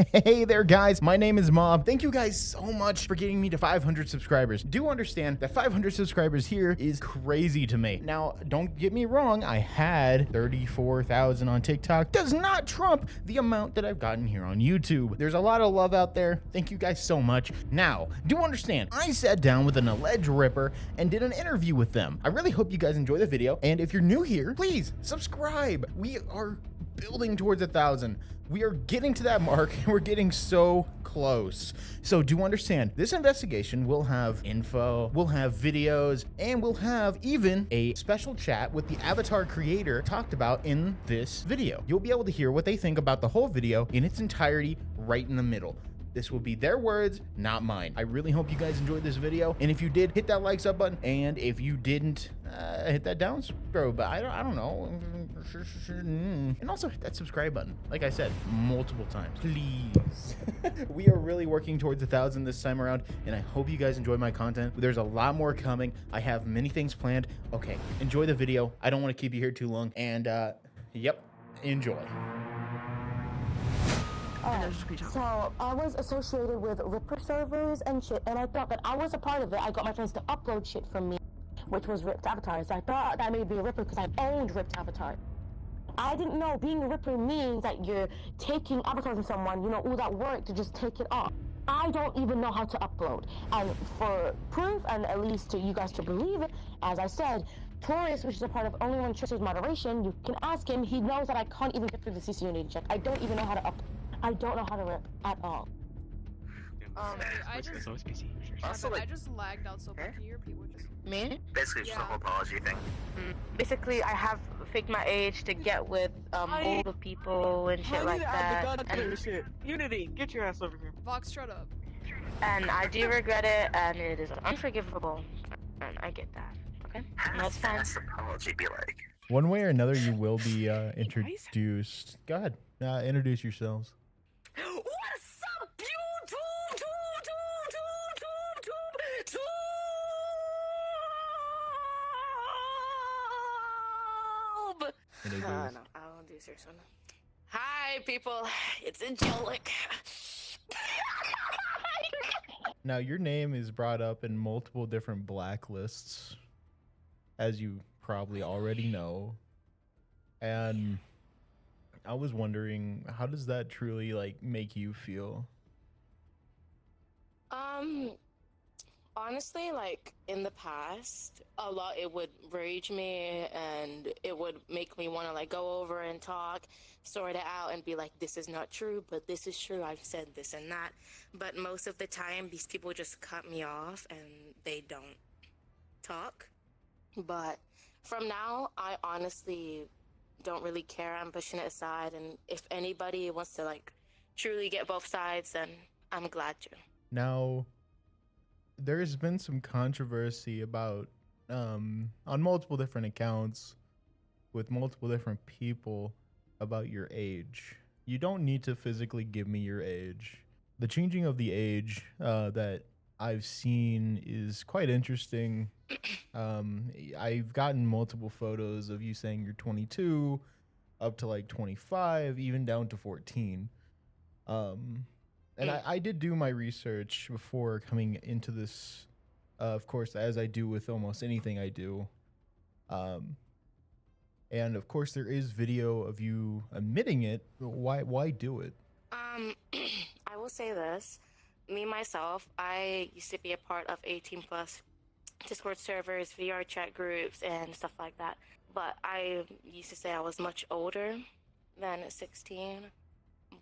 Hey there guys, my name is Mob. Thank you guys so much for getting me to 500 subscribers. Do understand that 500 subscribers here is crazy to me. Now, don't get me wrong, I had 34,000 on TikTok. Does not trump the amount that I've gotten here on YouTube. There's a lot of love out there. Thank you guys so much. Now, do understand, I sat down with an alleged Ripper and did an interview with them. I really hope you guys enjoy the video, and if you're new here, please subscribe. We are building towards 1,000. We are getting to that mark and we're getting so close. So do understand, this investigation will have info, we'll have videos, and we'll have even a special chat with the avatar creator talked about in this video. You'll be able to hear what they think about the whole video in its entirety right in the middle. This will be their words, not mine. I really hope you guys enjoyed this video. And if you did, hit that like sub button. And if you didn't, hit that down bro. But I don't know. And also hit that subscribe button. Like I said, multiple times, please. We are really working towards 1,000 this time around. And I hope you guys enjoy my content. There's a lot more coming. I have many things planned. Okay, enjoy the video. I don't want to keep you here too long. And yep, enjoy. So I was associated with Ripper servers and shit, and I thought that I was a part of it. I got my friends to upload shit from me, which was ripped avatars. So I thought that I may be a Ripper because I owned ripped avatar. I didn't know being a Ripper means that you're taking avatars from someone, you know, all that work to just take it off. I don't even know how to upload. And for proof, and at least to you guys to believe it, as I said, Taurus, which is a part of Only One Trister's moderation, you can ask him. He knows that I can't even get through the CC Unity check. I don't even know how to upload. I don't know how to rip at all. I just lagged out so bad. Can you repeat what just... Me? Basically, just a whole apology thing. Basically, I have faked my age to get with older people and shit like that. And shit. Unity, get your ass over here. Vox, shut up. And I do regret it, and it is unforgivable. And I get that. Okay? How That's fine. does apology be like? One way or another, you will be introduced. Go ahead. Introduce yourselves. What's up, YouTube? Introduce. No, I won't do serious one. Hi, people. It's Angelic. Now, your name is brought up in multiple different blacklists, as you probably already know. And I was wondering, how does that truly, like, make you feel? Honestly, like, in the past, a lot, it would rage me, and it would make me want to, like, go over and talk, sort it out, and be like, this is not true, but this is true, I've said this and that. But most of the time, these people just cut me off, and they don't talk. But from now, I honestly don't really care. I'm pushing it aside, and if anybody wants to, like, truly get both sides, then I'm glad to. Now, there's been some controversy about, on multiple different accounts, with multiple different people, about your age. You don't need to physically give me your age. The changing of the age that I've seen is quite interesting. I've gotten multiple photos of you saying you're 22, up to like 25, even down to 14. And I did do my research before coming into this, of course, as I do with almost anything I do. And of course, there is video of you admitting it. Why do it? I will say this. Me, myself, I used to be a part of 18 plus Discord servers, VRChat groups, and stuff like that. But I used to say I was much older than 16.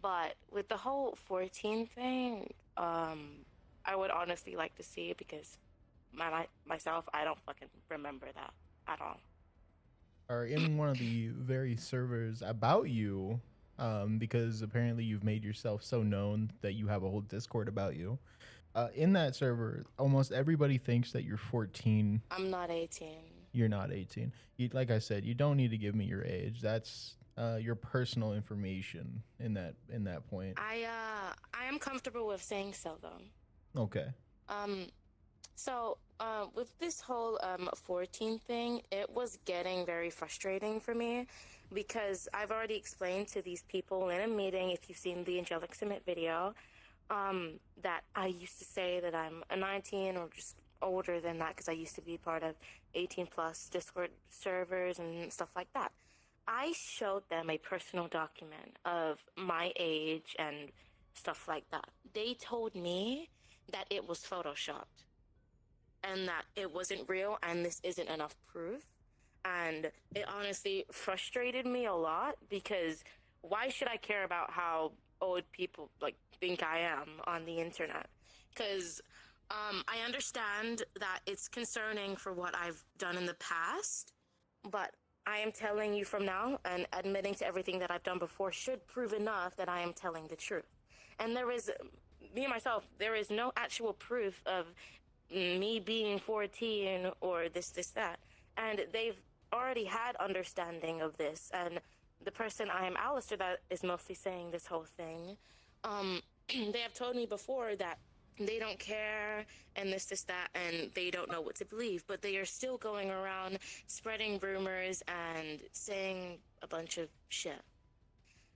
But with the whole 14 thing, I would honestly like to see it because myself, I don't fucking remember that at all. Or in one of the very servers about you, because apparently you've made yourself so known that you have a whole Discord about you. In that server, almost everybody thinks that you're 14. I'm not 18. You're not 18. Like I said, you don't need to give me your age. That's your personal information in that point. I am comfortable with saying so though. Okay. So, with this whole 14 thing, it was getting very frustrating for me because I've already explained to these people in a meeting, if you've seen the Angelic Summit video, that I used to say that I'm a 19 or just older than that because I used to be part of 18 plus Discord servers and stuff like that. I showed them a personal document of my age and stuff like that. They told me that it was photoshopped and that it wasn't real and this isn't enough proof. And it honestly frustrated me a lot because why should I care about how old people like think I am on the internet? Because I understand that it's concerning for what I've done in the past, but I am telling you from now, and admitting to everything that I've done before should prove enough that I am telling the truth. And there is, me myself, there is no actual proof of me being 14 or this, that. And they've already had understanding of this. And the person I am, Alastor, that is mostly saying this whole thing, they have told me before that they don't care and this, that, and they don't know what to believe, but they are still going around spreading rumors and saying a bunch of shit.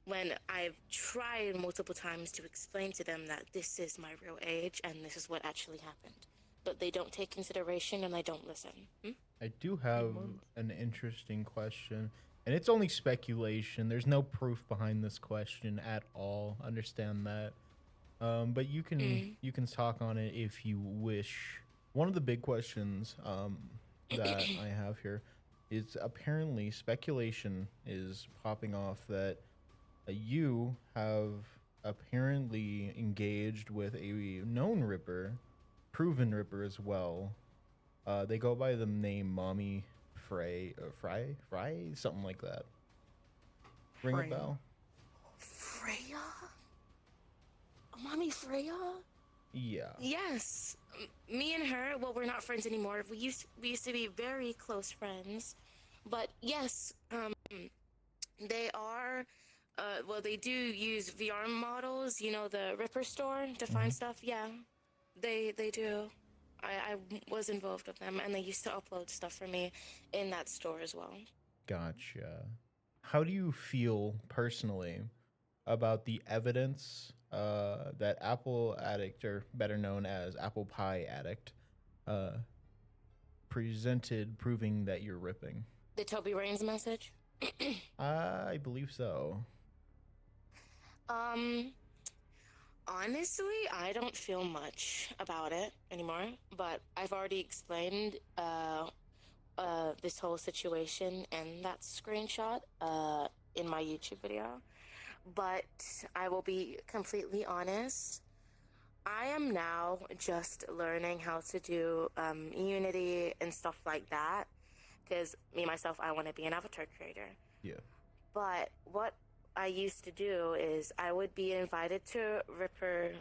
When I've tried multiple times to explain to them that this is my real age and this is what actually happened. But they don't take consideration and they don't listen. I do have an interesting question, and it's only speculation. There's no proof behind this question at all. Understand that. But you can talk on it if you wish. One of the big questions that I have here is apparently speculation is popping off that you have apparently engaged with a known Ripper, proven Ripper as well. They go by the name Mommy Fry, something like that. Ring a bell? Freya? Mommy Freya? Yeah. Yes. Me and her, well, we're not friends anymore. We used to be very close friends. But yes, they are, well, they do use VR models, you know, the Ripper store to find stuff. Yeah, they do. I was involved with them, and they used to upload stuff for me in that store as well. Gotcha. How do you feel personally about the evidence that Apple Addict, or better known as Apple Pie Addict, presented proving that you're ripping? The Toby Raines message? I believe so. Honestly, I don't feel much about it anymore, but I've already explained this whole situation and that screenshot in my YouTube video. But I will be completely honest. I am now just learning how to do Unity and stuff like that. Because me, myself, I want to be an avatar creator. Yeah. But what I used to do is I would be invited to Ripper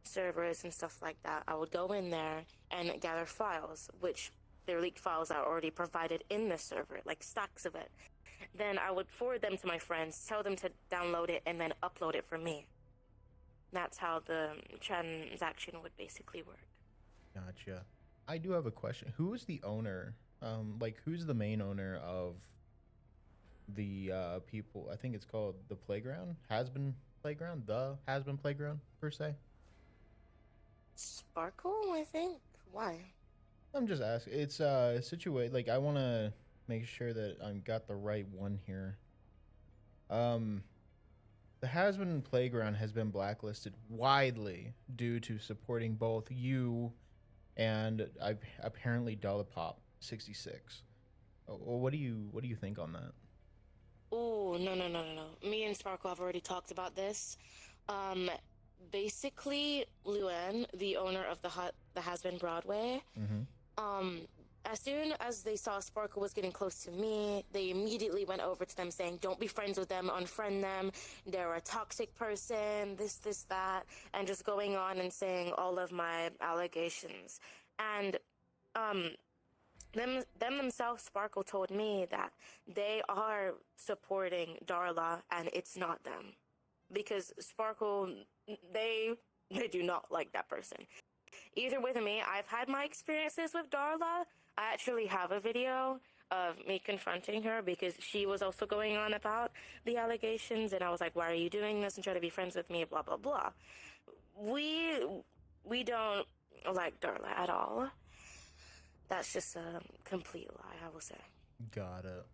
servers and stuff like that. I would go in there and gather files, which they're leaked files are already provided in the server, like stacks of it. Then I would forward them to my friends, tell them to download it, and then upload it for me. That's how the transaction would basically work. Gotcha. I do have a question. Who is the owner? Who's the main owner of the people? I think it's called the Playground? Hasbin Playground? The Hasbin Playground, per se? Sparkle, I think? Why? I'm just asking. It's situated, like, I want to make sure that I've got the right one here. The Hasbin Playground has been blacklisted widely due to supporting both you and apparently Dollapop 66. What do you think on that? Oh, no. Me and Sparkle have already talked about this. Basically, Luann, the owner of the Hasbin Broadway, as soon as they saw Sparkle was getting close to me, they immediately went over to them saying, don't be friends with them, unfriend them, they're a toxic person, this, that, and just going on and saying all of my allegations. And themselves, Sparkle told me that they are supporting Darla and it's not them. Because Sparkle, they do not like that person. either with me, I've had my experiences with Darla. I actually have a video of me confronting her because she was also going on about the allegations, and I was like, why are you doing this, and try to be friends with me, blah, blah, blah. We don't like Darla at all. That's just a complete lie, I will say. Got it.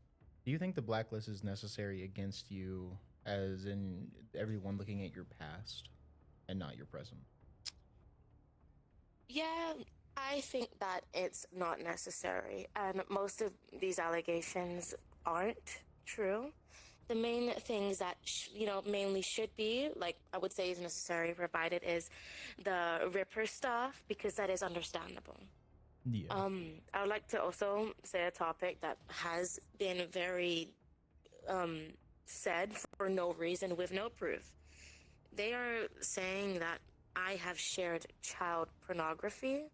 Do you think the blacklist is necessary against you, as in everyone looking at your past and not your present? Yeah, I think that it's not necessary, and most of these allegations aren't true. The main things that, mainly should be, like, I would say is necessary provided is the Ripper stuff, because that is understandable. Yeah. I would like to also say a topic that has been very said for no reason with no proof. They are saying that I have shared child pornography,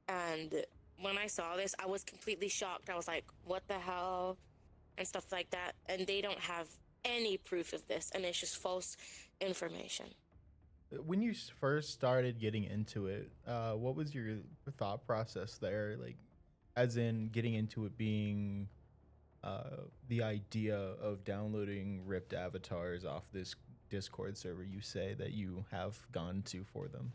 and when I saw this, I was completely shocked. I was like, what the hell? And stuff like that. And they don't have any proof of this, and it's just false information. When you first started getting into it, what was your thought process there? Like, as in getting into it being the idea of downloading ripped avatars off this Discord server you say that you have gone to for them?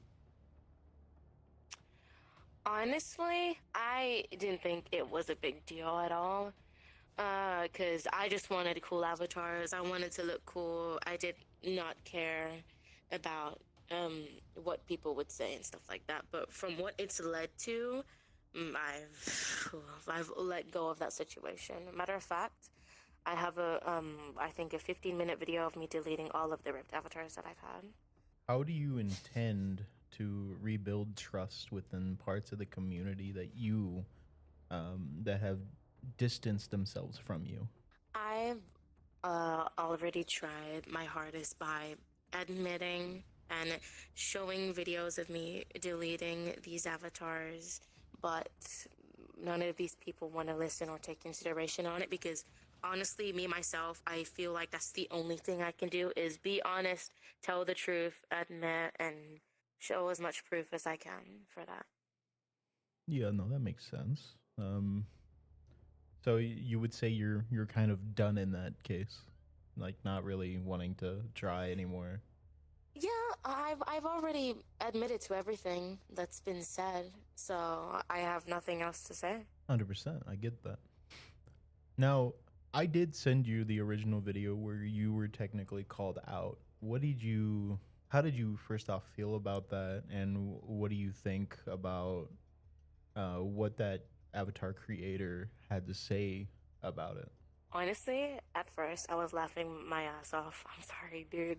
Honestly, I didn't think it was a big deal at all. Because I just wanted cool avatars. I wanted to look cool. I did not care about what people would say and stuff like that. But from what it's led to, I've let go of that situation. Matter of fact, I have I think a 15-minute video of me deleting all of the ripped avatars that I've had. How do you intend to rebuild trust within parts of the community that you that have distanced themselves from you? I've already tried my hardest by admitting and showing videos of me deleting these avatars, but none of these people want to listen or take consideration on it, because honestly, me, myself, I feel like that's the only thing I can do is be honest, tell the truth, admit, and show as much proof as I can for that. Yeah, no, that makes sense. So you would say you're kind of done in that case, like not really wanting to try anymore. Yeah, I've already admitted to everything that's been said, so I have nothing else to say. 100%, I get that. Now, I did send you the original video where you were technically called out. How did you first off feel about that, and what do you think about what that avatar creator had to say about it? Honestly, at first, I was laughing my ass off. I'm sorry, dude.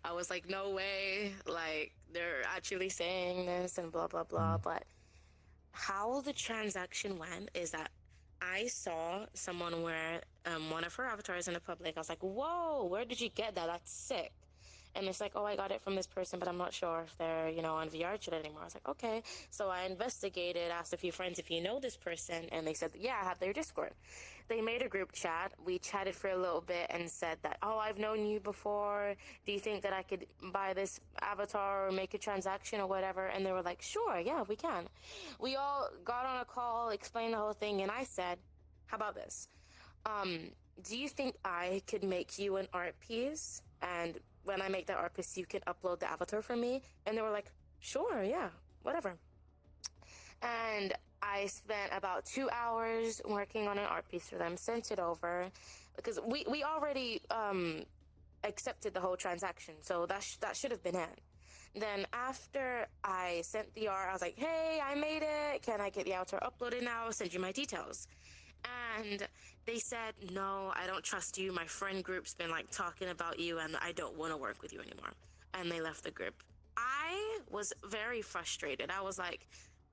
I was like, no way. Like, they're actually saying this and blah, blah, blah. But how the transaction went is that I saw someone wear one of her avatars in the public. I was like, whoa, where did you get that? That's sick. And it's like, oh, I got it from this person, but I'm not sure if they're, on VRChat anymore. I was like, okay. So I investigated, asked a few friends if you know this person, and they said, yeah, I have their Discord. They made a group chat. We chatted for a little bit and said that, oh, I've known you before. Do you think that I could buy this avatar or make a transaction or whatever? And they were like, sure, yeah, we can. We all got on a call, explained the whole thing, and I said, how about this? Do you think I could make you an art piece? And when I make that art piece, you can upload the avatar for me? And they were like, sure, yeah, whatever. And I spent about 2 hours working on an art piece for them, sent it over, because we already accepted the whole transaction, so that should have been it. Then after I sent the art, I was like, hey, I made it. Can I get the avatar uploaded now? I'll send you my details. And they said, no, I don't trust you. My friend group's been like talking about you, and I don't want to work with you anymore. And they left the group. I was very frustrated. I was like,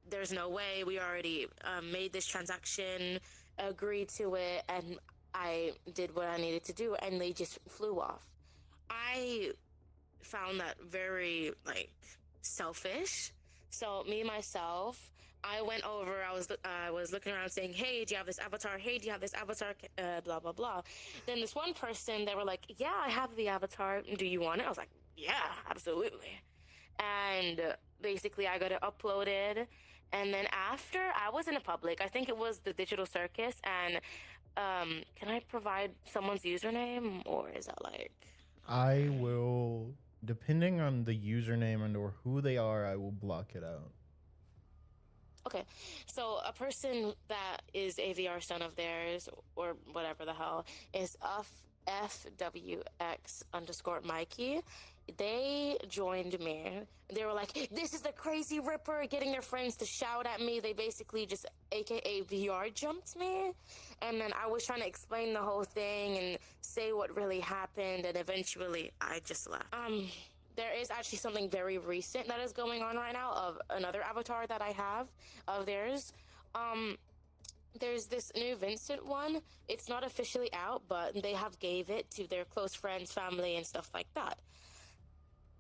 there's no way. We already made this transaction, agreed to it, and I did what I needed to do, and they just flew off. I found that very selfish. So me, myself, I went over, I was looking around saying, hey, do you have this avatar? Hey, do you have this avatar? Blah, blah, blah. Then this one person, they were like, yeah, I have the avatar. Do you want it? I was like, yeah, absolutely. and basically I got it uploaded. And then after, I was in a public, I think it was the Digital Circus, and can I provide someone's username, or is that like... I will, depending on the username and or who they are, I will block it out. Okay, so a person that is a VR son of theirs, or whatever the hell, is FWX_Mikey. They joined me. They were like, this is the crazy Ripper, getting their friends to shout at me. They basically just AKA VR jumped me. And then I was trying to explain the whole thing and say what really happened, and eventually I just left. There is actually something very recent that is going on right now of another avatar that I have of theirs. There's this new Vincent one. It's not officially out, but they have gave it to their close friends, family, and stuff like that.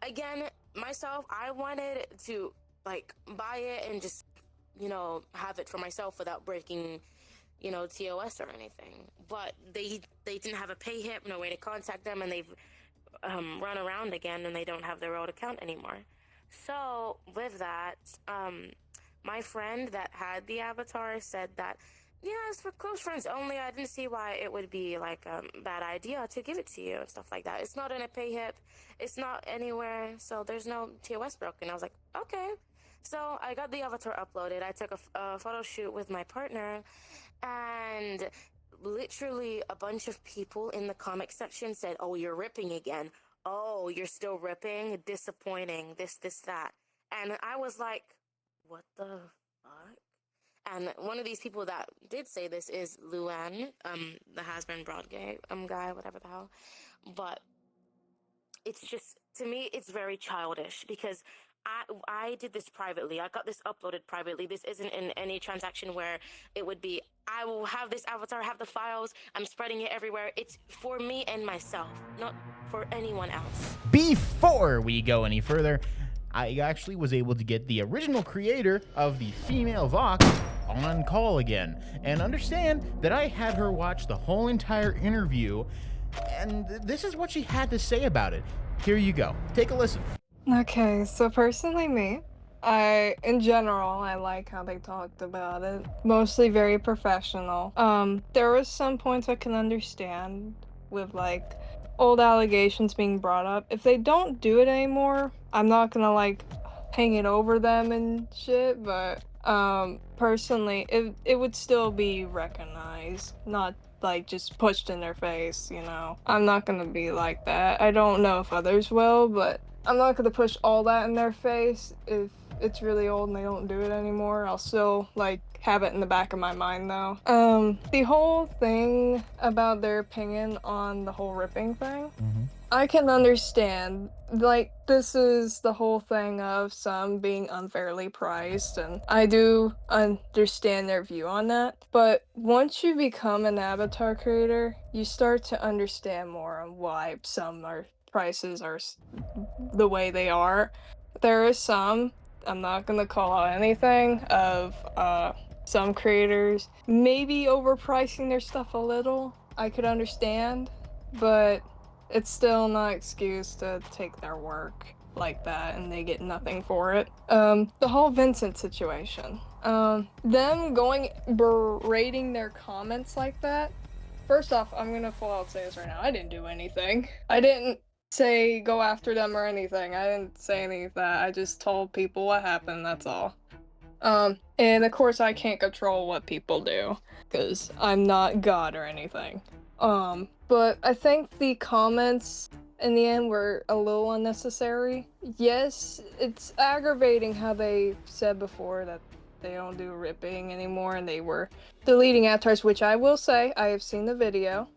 Again, myself, I wanted to like buy it and just, you know, have it for myself without breaking, you know, TOS or anything. But they didn't have a pay hip, no way to contact them, and they've run around again, and they don't have their old account anymore. So with that, my friend that had the avatar said that, yeah, it's for close friends only. I didn't see why it would be like a bad idea to give it to you and stuff like that. It's not in a pay hip, it's not anywhere, so there's no TOS broken. I was like, okay. So I got the avatar uploaded. I took a photo shoot with my partner, and literally a bunch of people in the comment section said, oh, you're ripping again. Oh, you're still ripping? Disappointing. This, that. And I was like, what the fuck? And one of these people that did say this is Luan, the Hasbin Broadgate guy, whatever the hell. But it's just, to me, it's very childish, because I did this privately. I got this uploaded privately. This isn't in any transaction where it would be, I will have this avatar, have the files, I'm spreading it everywhere. It's for me and myself, not for anyone else. Before we go any further, I actually was able to get the original creator of the female Vox on call again, and understand that I had her watch the whole entire interview, and this is what she had to say about it. Here you go. Take a listen. Okay, so personally in general, I like how they talked about it. Mostly very professional. There was some points I can understand with like old allegations being brought up. If they don't do it anymore, I'm not gonna like hang it over them and shit, but personally, it would still be recognized, not like just pushed in their face, you know. I'm not gonna be like that. I don't know if others will, but I'm not gonna push all that in their face. If it's really old and they don't do it anymore, I'll still like have it in the back of my mind though. The whole thing about their opinion on the whole ripping thing, I can understand. Like, this is the whole thing of some being unfairly priced, and I do understand their view on that. But once you become an avatar creator, you start to understand more on why some prices are the way they are. There is some, I'm not gonna call out anything, of some creators maybe overpricing their stuff a little. I could understand, but it's still not excuse to take their work like that and they get nothing for it. The whole Vincent situation, them going berating their comments like that. First off, I'm gonna full out say this right now. I didn't do anything. I didn't say go after them or anything. I didn't say any of that. I just told people what happened, that's all. And of course I can't control what people do, because I'm not God or anything. But I think the comments in the end were a little unnecessary. Yes, it's aggravating how they said before that they don't do ripping anymore and they were deleting avatars, which I will say, I have seen the video.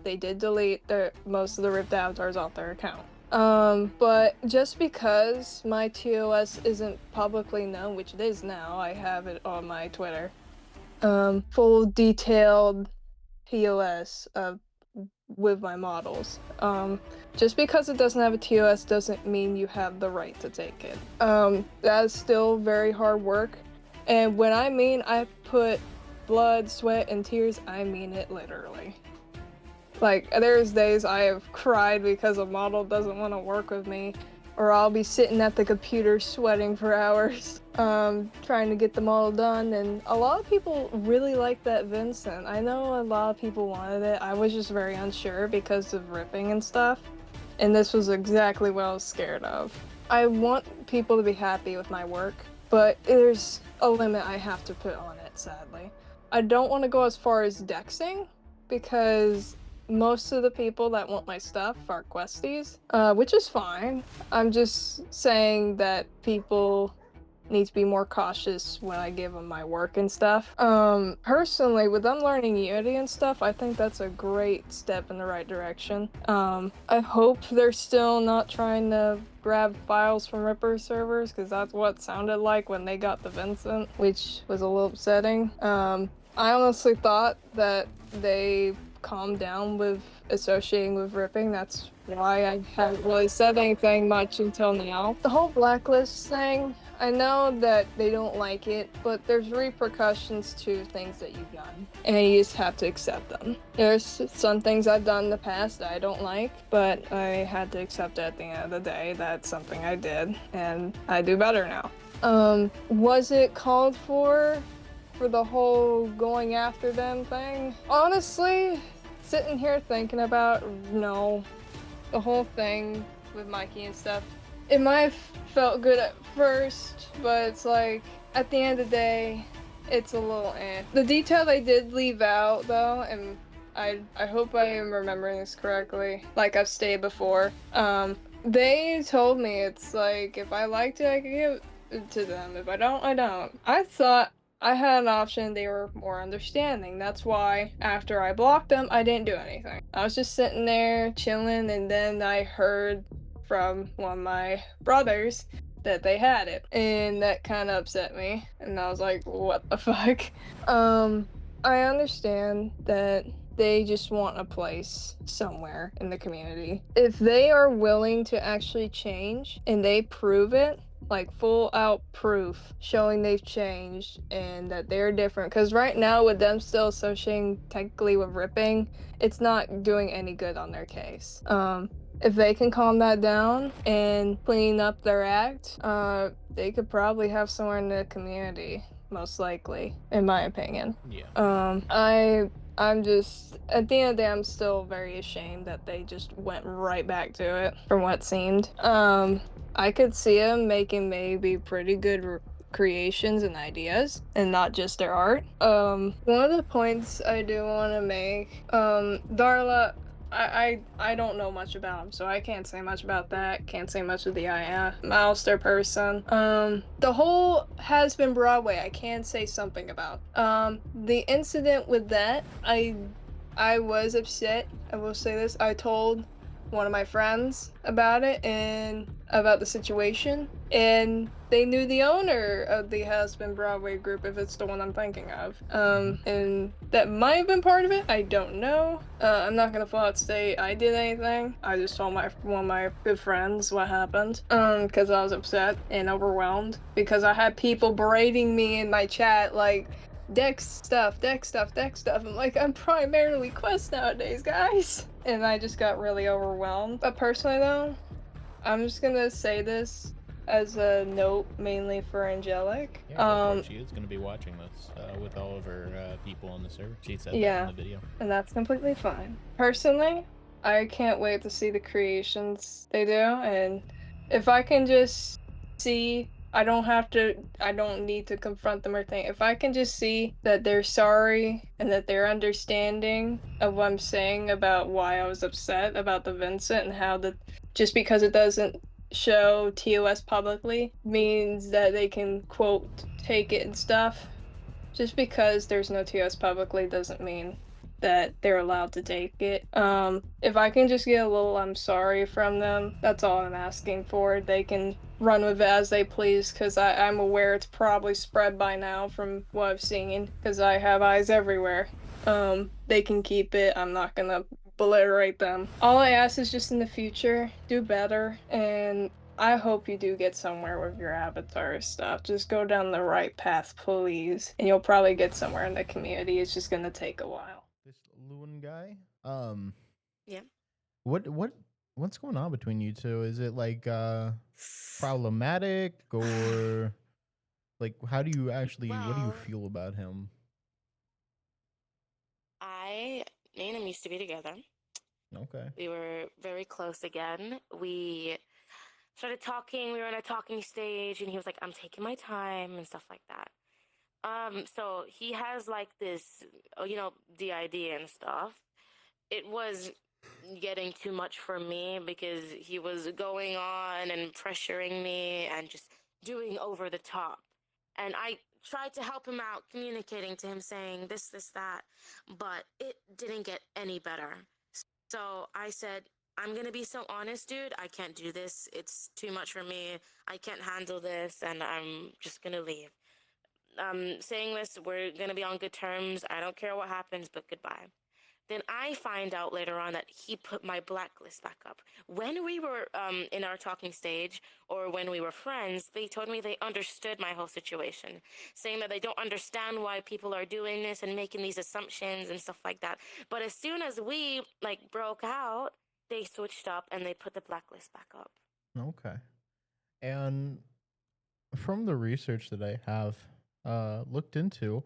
They did delete most of the ripped avatars off their account. But just because my TOS isn't publicly known, which it is now, I have it on my Twitter, full detailed TOS with my models. Just because it doesn't have a TOS doesn't mean you have the right to take it. That is still very hard work. And when I mean I put blood, sweat, and tears, I mean it literally. Like, there's days I have cried because a model doesn't want to work with me, or I'll be sitting at the computer sweating for hours, trying to get them all done. And a lot of people really like that Vincent. I know a lot of people wanted it. I was just very unsure because of ripping and stuff. And this was exactly what I was scared of. I want people to be happy with my work, but there's a limit I have to put on it, sadly. I don't want to go as far as dexing, because most of the people that want my stuff are questies, which is fine. I'm just saying that people need to be more cautious when I give them my work and stuff. Personally, with them learning Unity and stuff, I think that's a great step in the right direction. I hope they're still not trying to grab files from Ripper servers, because that's what it sounded like when they got the Vincent, which was a little upsetting. I honestly thought that they calmed down with associating with ripping. That's why I haven't really said anything much until now. The whole blacklist thing, I know that they don't like it, but there's repercussions to things that you've done, and you just have to accept them. There's some things I've done in the past that I don't like, but I had to accept it at the end of the day. That's something I did, and I do better now. Was it called for the whole going after them thing? Honestly, sitting here thinking about, no, the whole thing with Mikey and stuff, it might have felt good at first, but it's like, at the end of the day, it's a little eh. The detail they did leave out, though, and I hope I am remembering this correctly, like I've stated before, they told me it's like, if I liked it, I could give it to them. If I don't, I don't. I thought I had an option, they were more understanding. That's why after I blocked them, I didn't do anything. I was just sitting there chilling, and then I heard from one of my brothers that they had it, and that kind of upset me, and I was like, what the fuck? I understand that they just want a place somewhere in the community. If they are willing to actually change and they prove it, like full out proof showing they've changed and that they're different, because right now with them still associating technically with ripping, it's not doing any good on their case. If they can calm that down and clean up their act, they could probably have somewhere in the community, most likely, in my opinion. Yeah. I'm just, at the end of the day, I'm still very ashamed that they just went right back to it from what seemed. I could see them making maybe pretty good creations and ideas, and not just their art. One of the points I do want to make, Darla, I don't know much about him, so I can't say much about that. Can't say much of the Alastor person. The whole has been Broadway, I can say something about. The incident with that, I was upset. I will say this. I told one of my friends about it and about the situation, and they knew the owner of the Has-Been Broadway group, if it's the one I'm thinking of. And that might have been part of it. I don't know. I'm not gonna flat say I did anything. I just told one of my good friends what happened. Because I was upset and overwhelmed because I had people berating me in my chat like, Dex stuff. I'm like, I'm primarily Quest nowadays, guys. And I just got really overwhelmed. But personally though, I'm just gonna say this as a note mainly for Angelic. Yeah, she is going to be watching this with all of her people on the server. She said that in the video. And that's completely fine. Personally, I can't wait to see the creations they do, and if I can just see, I don't need to confront them or think. If I can just see that they're sorry and that they're understanding of what I'm saying about why I was upset about the Vincent and how just because it doesn't show TOS publicly means that they can, quote, take it and stuff. Just because there's no TOS publicly doesn't mean that they're allowed to take it. If I can just get a little I'm sorry from them, that's all I'm asking for. They can run with it as they please, because I'm aware it's probably spread by now from what I've seen, because I have eyes everywhere. They can keep it. I'm not gonna beliterate them. All I ask is just in the future, do better, and I hope you do get somewhere with your avatar stuff. Just go down the right path, please, and you'll probably get somewhere in the community. It's just gonna take a while. This Lewin guy, Yeah. what what's going on between you two? Is it like problematic, or like how do you actually what do you Well, feel about him? me and him used to be together. Okay. We were very close again. We started talking. We were on a talking stage, and he was like, "I'm taking my time" and stuff like that. So he has like this, DID and stuff. It was getting too much for me because he was going on and pressuring me and just doing over the top. And I tried to help him out, communicating to him, saying this, that, but it didn't get any better. So I said, I'm going to be so honest, dude. I can't do this. It's too much for me. I can't handle this, and I'm just going to leave. Saying this, we're going to be on good terms. I don't care what happens, but goodbye. Then I find out later on that he put my blacklist back up. When we were in our talking stage, or when we were friends, they told me they understood my whole situation, saying that they don't understand why people are doing this and making these assumptions and stuff like that. But as soon as we broke out, they switched up and they put the blacklist back up. Okay. And from the research that I have looked into,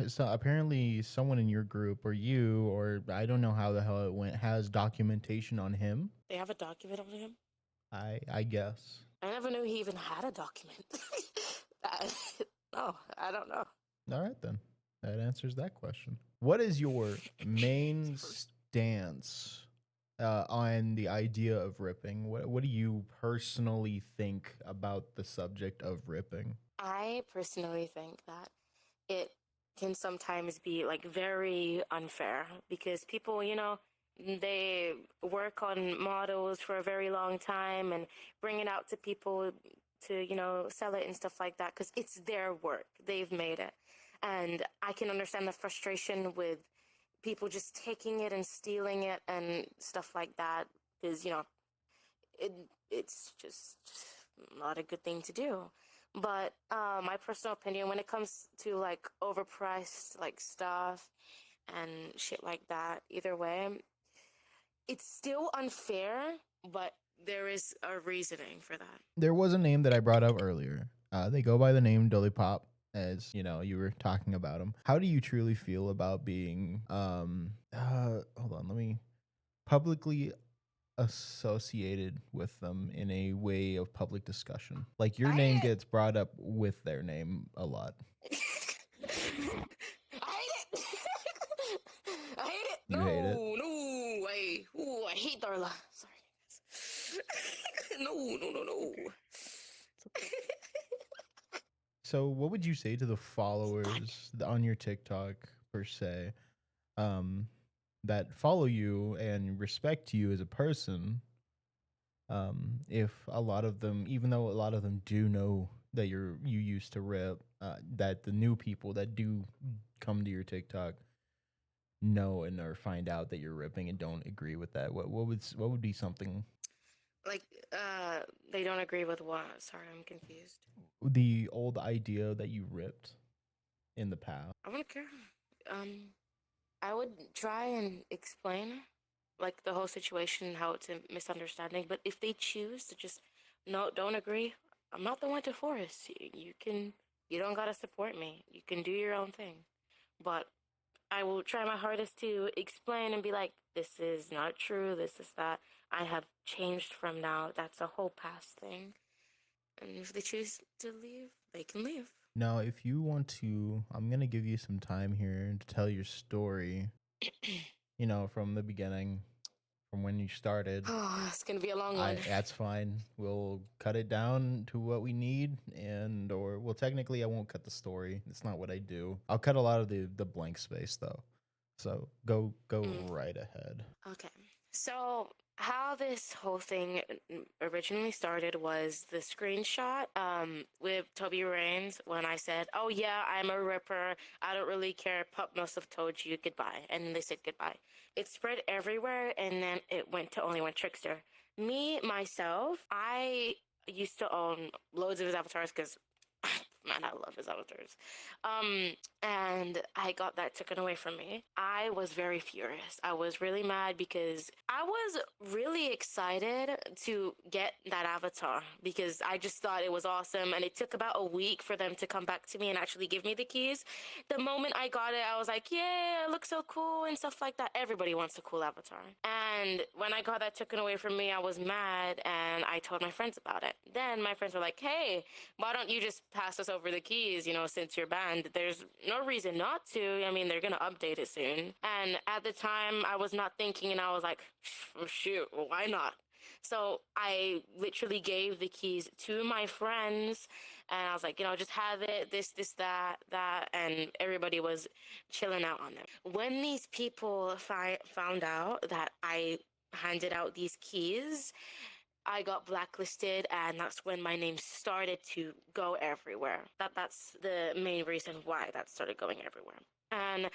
so apparently someone in your group, or you, or I don't know how the hell it went, has documentation on him. They have a document on him? I guess. I never knew he even had a document. No, I don't know. All right, then. That answers that question. What is your main stance on the idea of ripping? What do you personally think about the subject of ripping? I personally think that it can sometimes be very unfair because people, they work on models for a very long time and bring it out to people to, sell it and stuff like that because it's their work. They've made it. And I can understand the frustration with people just taking it and stealing it and stuff like that because, it's just not a good thing to do. But my personal opinion, when it comes to overpriced stuff and shit like that, either way, it's still unfair, but there is a reasoning for that. There was a name that I brought up earlier. They go by the name Dolly Pop, as you were talking about them. How do you truly feel about being hold on, let me publicly associated with them in a way of public discussion? Like your name gets brought up with their name a lot. I hate it. I hate it. You no, hate it? I hate Darla. Sorry. No. So what would you say to the followers on your TikTok per se, that follow you and respect you as a person, if a lot of them, even though a lot of them do know that you used to rip, that the new people that do come to your TikTok know and or find out that you're ripping and don't agree with that, what would be something? They don't agree with what? Sorry, I'm confused. The old idea that you ripped in the past. I wouldn't care. I would try and explain the whole situation, how it's a misunderstanding. But if they choose to just don't agree, I'm not the one to force. You don't gotta support me. You can do your own thing. But I will try my hardest to explain and be like, this is not true, this is that. I have changed from now. That's a whole past thing. And if they choose to leave, they can leave. Now, if you want to, I'm going to give you some time here to tell your story, from the beginning, from when you started. Oh, it's going to be a long one. That's fine. We'll cut it down to what we need, technically I won't cut the story. It's not what I do. I'll cut a lot of the blank space though. So go right ahead. Okay. So how this whole thing originally started was the screenshot with Toby Raines when I said, oh yeah, I'm a ripper, I don't really care, Pup must have told you goodbye. And then they said goodbye. It spread everywhere, and then it went to Only One Trickster. Me, myself, I used to own loads of his avatars because man, I love his avatars. And I got that taken away from me. I was very furious. I was really mad because I was really excited to get that avatar because I just thought it was awesome. And it took about a week for them to come back to me and actually give me the keys. The moment I got it, I was like, yeah, it looks so cool and stuff like that. Everybody wants a cool avatar. And when I got that taken away from me, I was mad and I told my friends about it. Then my friends were like, hey, why don't you just pass us over the keys, since you're banned? There's no reason not to. I mean, they're going to update it soon. And at the time, I was not thinking, and I was like, oh, shoot, why not? So I literally gave the keys to my friends, and I was like, just have it, this, that, and everybody was chilling out on them. When these people found out that I handed out these keys, I got blacklisted, and that's when my name started to go everywhere. That's the main reason why that started going everywhere. And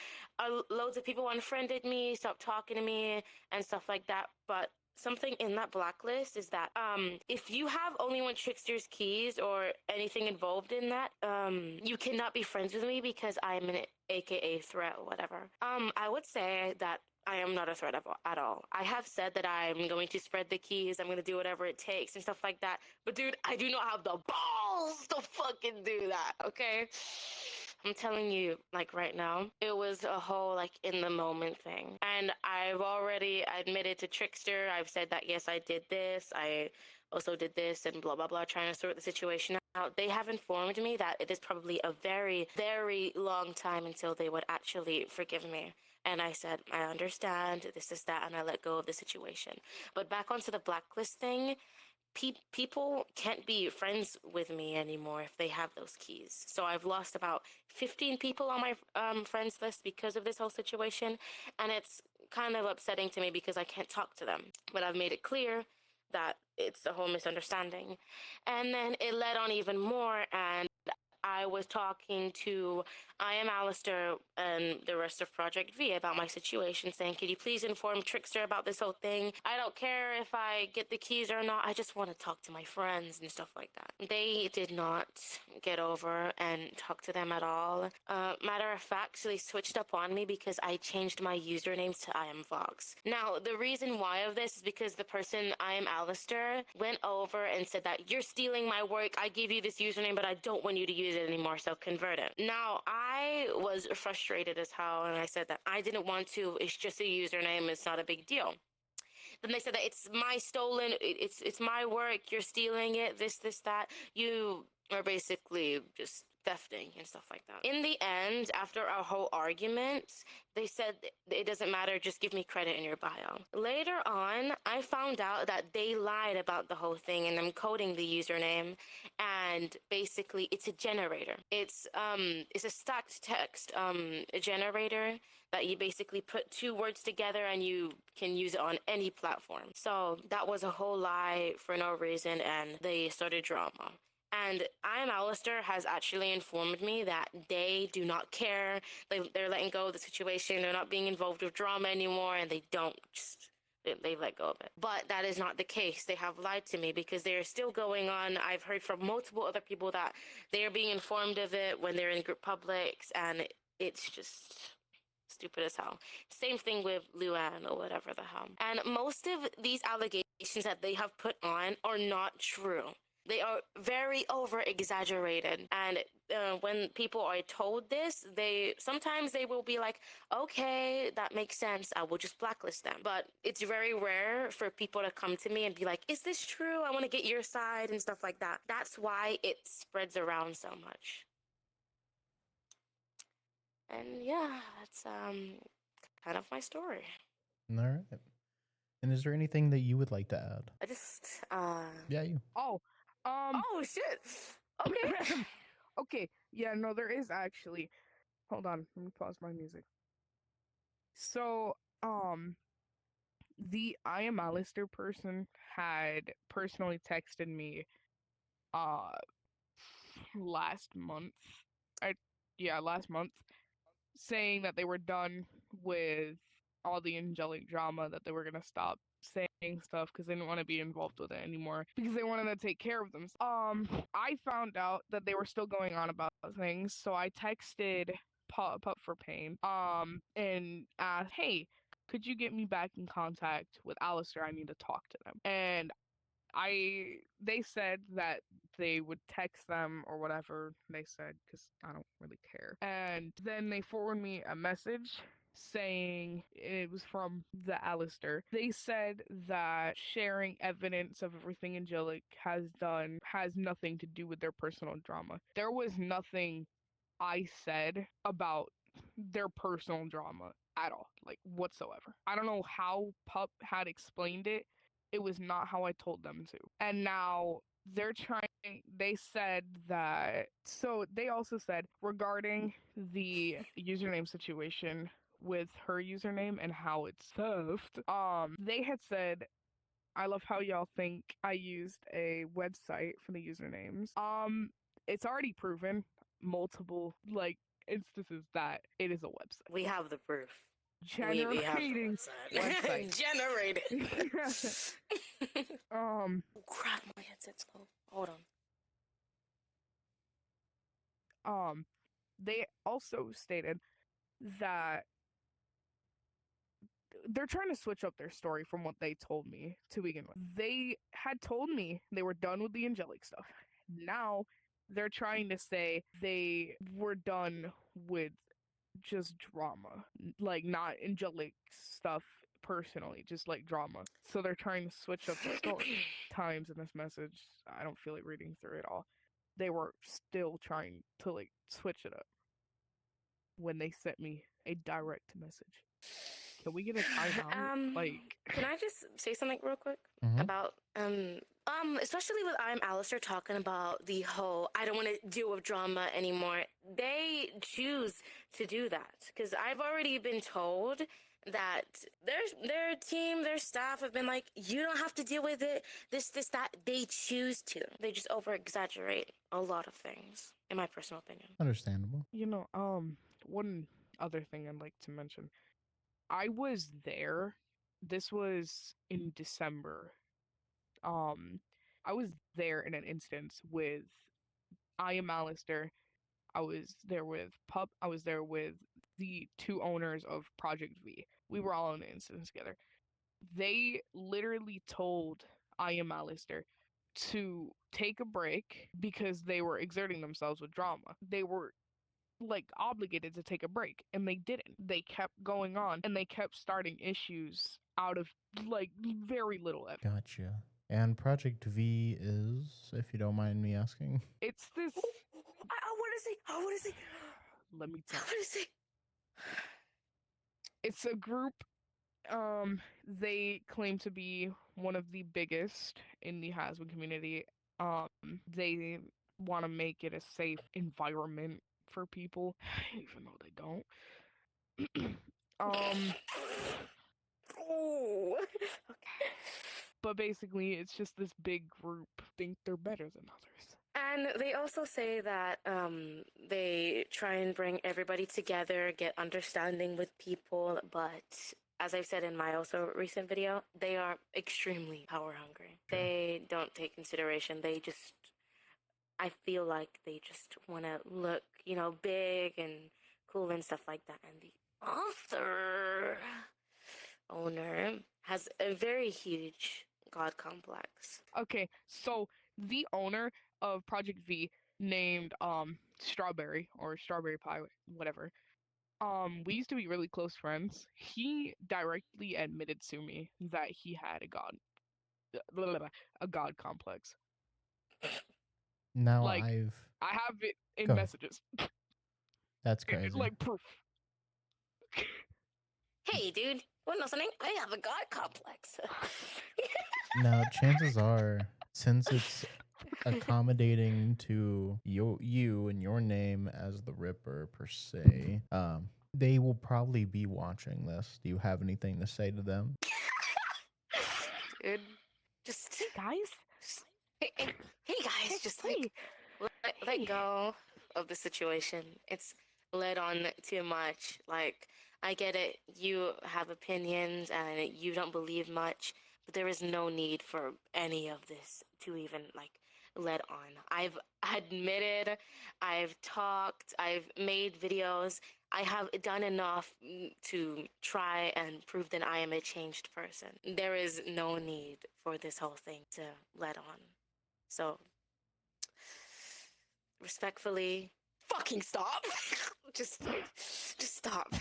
loads of people unfriended me, stopped talking to me, and stuff like that. But something in that blacklist is that if you have only one Trickster's keys or anything involved in that, you cannot be friends with me because I'm an AKA threat or whatever. I would say that I am not a threat at all. I have said that I'm going to spread the keys, I'm going to do whatever it takes and stuff like that. But dude, I do not have the balls to fucking do that, okay? I'm telling you, like right now, it was a whole like in the moment thing. And I've already admitted to Trickster. I've said that, yes, I did this. I also did this and blah, blah, blah, trying to sort the situation out. They have informed me that it is probably a very, very long time until they would actually forgive me. And I said, I understand, this is that, and I let go of the situation. But back onto the blacklist thing, people can't be friends with me anymore if they have those keys. So I've lost about 15 people on my friends list because of this whole situation. And it's kind of upsetting to me because I can't talk to them. But I've made it clear that it's a whole misunderstanding. And then it led on even more, and I was talking to imageHazbin and the rest of Project V about my situation, saying, could you please inform Trickster about this whole thing? I don't care if I get the keys or not. I just want to talk to my friends and stuff like that. They did not get over and talk to them at all. Matter of fact, they switched up on me because I changed my username to Vox. Now, the reason why of this is because the person imageHazbin went over and said that you're stealing my work. I gave you this username, but I don't want you to use it anymore, so convert it. Now, I was frustrated as hell, and I said that I didn't want to. It's just a username. It's not a big deal. Then they said that it's my stolen, it's my work, you're stealing it, this, that. You are basically just thefting and stuff like that. In the end, after our whole argument, they said it doesn't matter, just give me credit in your bio. Later on, I found out that they lied about the whole thing, and I'm coding the username, and basically it's a generator. It's a stacked text a generator that you basically put two words together and you can use it on any platform. So that was a whole lie for no reason, and they started drama. And imageHazbin has actually informed me that they do not care. They're letting go of the situation. They're not being involved with drama anymore, and they don't just, they let go of it. But that is not the case. They have lied to me because they are still going on. I've heard from multiple other people that they are being informed of it when they're in group publics, and it's just stupid as hell. Same thing with Luan or whatever the hell. And most of these allegations that they have put on are not true. They are very over-exaggerated, and when people are told this, sometimes they will be like, okay, that makes sense, I will just blacklist them. But it's very rare for people to come to me and be like, is this true? I want to get your side and stuff like that. That's why it spreads around so much. And yeah, that's kind of my story. All right. And is there anything that you would like to add? I just Yeah, you. Oh, oh shit. Okay. okay. Yeah, no, there is actually. Hold on, let me pause my music. So, the imageHazbin person had personally texted me, last month. Last month, saying that they were done with all the angelic drama, that they were gonna stop saying stuff because they didn't want to be involved with it anymore because they wanted to take care of them. I found out that they were still going on about things, so I texted Pup for Pain and asked, hey, could you get me back in contact with Alastor? I need to talk to them. And they said that they would text them or whatever they said because I don't really care. And then they forwarded me a message saying it was from the Alastor. They said that sharing evidence of everything Angelic has done has nothing to do with their personal drama. There was nothing I said about their personal drama at all, like whatsoever. I don't know how Pup had explained it. It was not how I told them to. And now they said that, so they also said regarding the username situation with her username and how it's stuffed, they had said, I love how y'all think I used a website for the usernames. It's already proven multiple instances that it is a website. We have the proof. Generating we have the website. Generating. Oh, crap, my headset's low. Hold on. They also stated that they're trying to switch up their story from what they told me to begin with. They had told me they were done with the Angelic stuff. Now they're trying to say they were done with just drama, like not Angelic stuff personally, just like drama. So they're trying to switch up the story. Times in this message, I don't feel like reading through it all. They were still trying to switch it up when they sent me a direct message. Can we get a timeout? Can I just say something real quick about especially with I'm Alastor talking about the whole I don't want to deal with drama anymore. They choose to do that because I've already been told that their team, their staff have been like, you don't have to deal with it. This, that. They choose to. They just over exaggerate a lot of things, in my personal opinion. Understandable. One other thing I'd like to mention. I was there. This was in December. I was there in an instance with I Am Alastor. I was there with Pup. I was there with the two owners of Project V. We were all in an instance together. They literally told I Am Alastor to take a break because they were exerting themselves with drama. They were obligated to take a break, and they didn't. They kept going on, and they kept starting issues out of very little evidence. Gotcha. And Project V is, if you don't mind me asking? It's this... I want to see. Let me tell you. I want to see. It's a group, they claim to be one of the biggest in the Hazbin community. They want to make it a safe environment for people, even though they don't. Oh, okay. But basically, it's just this big group think they're better than others. And they also say that they try and bring everybody together, get understanding with people, but as I've said in my also recent video, they are extremely power hungry. Yeah. They don't take consideration. I feel like they just want to look, big and cool and stuff like that. And the author owner has a very huge god complex. Okay, so the owner of Project V, named Strawberry or Strawberry Pie, whatever. We used to be really close friends. He directly admitted to me that he had a god complex. Now I have it in Go messages. That's crazy. Proof. Hey, dude, wanna know something? I have a god complex. Now, chances are, since it's accommodating to you and your name as the Ripper per se, they will probably be watching this. Do you have anything to say to them? Dude, just guys. Hey guys, just let go of the situation. It's led on too much. I get it. You have opinions and you don't believe much, there is no need for any of this to even like let on. I've admitted, I've talked, I've made videos. I have done enough to try and prove that I am a changed person. There is no need for this whole thing to let on. So, respectfully, fucking stop. just stop.